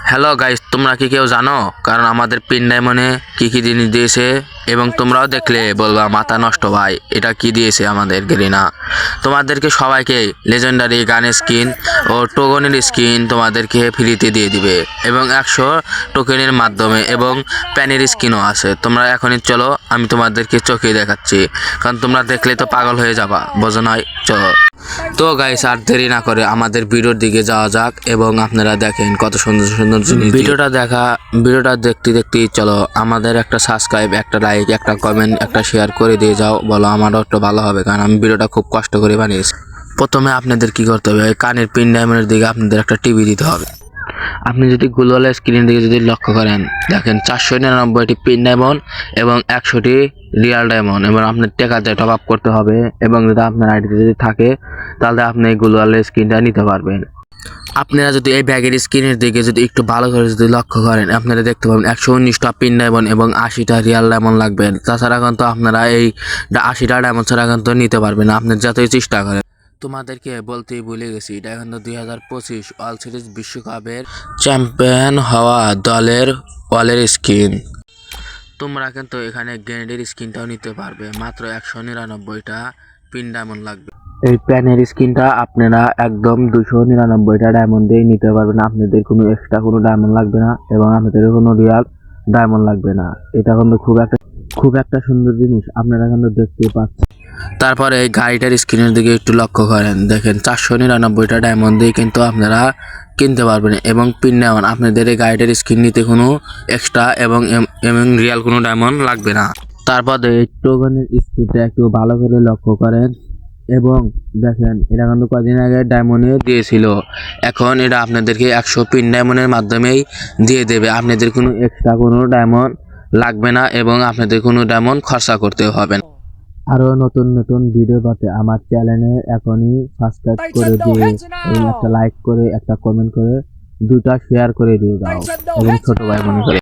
Hello guys, তোমরা কি কেউ জানো কারণ আমাদের পিন ডায়মন্ডে কি কি জিনিস দিয়েছে? এবং তোমরাও দেখলে বলবা মাথা নষ্ট ভাই, এটা কি দিয়েছে আমাদের গেরিনা। তোমাদেরকে সবাইকে লেজেন্ডারি গানের স্কিন ও টোকনের স্কিন তোমাদেরকে ফ্রিতে দিয়ে দিবে এবং 100 টোকেনের মাধ্যমে, এবং প্যানের স্কিনও আছে। তোমরা এখনই চলো, আমি তোমাদেরকে চোখে দেখাচ্ছি, কারণ তোমরা দেখলে তো পাগল হয়ে যাবা, বোঝো নয়? চলো তো গাইস, আর দেরি না করে আমাদের ভিডিওর দিকে যাওয়া যাক এবং আপনারা দেখেন কত সুন্দর সুন্দর জিনিস। ভিডিওটা দেখতে দেখতেই চলো, আমাদের একটা সাবস্ক্রাইব, একটা লাইক, একটা কমেন্ট, একটা শেয়ার করে দিয়ে যাও, বলো আমারও একটু ভালো হবে, কারণ আমি ভিডিওটা খুব কষ্ট করে বানিয়েছি। প্রথমে আপনাদের কি করতে হবে, কানের পিন ডায়মন্ডের দিকে আপনাদের একটা টিভি দিতে হবে। আপনি যদি গ্লোবাল স্ক্রিনের দিকে যদি লক্ষ্য করেন, দেখেন 499টি পিন ডায়মন্ড এবং 100টি রিয়াল ডায়মন্ড, এবং আপনার টাকা দিয়ে টপ আপ করতে হবে, এবং যদি আপনার আইডিতে যদি থাকে তাহলে আপনি এই গ্লোবাল স্ক্রিনটা নিতে পারবেন। আপনারা যদি এই ব্যাগের স্ক্রিনের দিকে যদি একটু ভালো করে যদি লক্ষ্য করেন, আপনারা দেখতে পাবেন 119টা পিন ডায়মন্ড এবং 80টা রিয়াল ডায়মন্ড লাগবে। তাছাড়া কিন্তু আপনারা এই 80টা ডায়মন্ড ছাড়া কিন্তু নিতে পারবেন না, আপনি যতই চেষ্টা করেন। তোমাদেরকে বলতেই ভুলে গেছি, এটা কিন্তু 2025 ওয়ার্ল্ড সিরিজ বিশ্বকাপের চ্যাম্পিয়ন হওয়া দলের ওয়ালের স্কিন। তোমরা কিন্তু এখানে গ্রেনেডের স্কিনটাও নিতে পারবে, মাত্র 199টা পিন ডায়মন্ড লাগবে। এই প্যানের স্কিনটা আপনারা একদম 299টা ডায়মন্ড দিয়ে নিতে পারবেন, আপনাদের কোনো এক্সট্রা কোনো ডায়মন্ড লাগবে না এবং আপনাদের কোনো রিয়াল ডায়মন্ড লাগবে না। এটা কিন্তু খুব একটা সুন্দর জিনিস, আপনারা কিন্তু দেখতে পাচ্ছেন। তারপরে এই গাড়িটার স্ক্রিনের দিকে একটু লক্ষ্য করেন, দেখেন 499টা ডায়মন্ড দিয়ে কিন্তু আপনারা কিনতে পারবেন এবং পিন ডায়মন্ড। আপনাদের এই গাড়িটার স্ক্রিন নিতে কোনো এক্সট্রা এবং রিয়াল কোনো ডায়মন্ড লাগবে না। তারপরে এই টোকনের স্পিডটা একটু ভালো করে লক্ষ্য করেন এবং দেখেন এটা কিন্তু কদিন আগে ডায়মন্ডে দিয়েছিল, এখন এটা আপনাদেরকে 100 পিন ডায়মন্ডের মাধ্যমেই দিয়ে দেবে। আপনাদের কোনো এক্সট্রা কোনো ডায়মন্ড লাগবে না এবং আপনাদের কোনো ডায়মন্ড খরচা করতে হবে না। আরো নতুন নতুন ভিডিও পেতে আমার চ্যানেলে এখনই সাবস্ক্রাইব করে দিয়ে এবং একটা লাইক করে, একটা কমেন্ট করে, দুটা শেয়ার করে দিয়ে দাও এবং ছোট ভাই মনে করে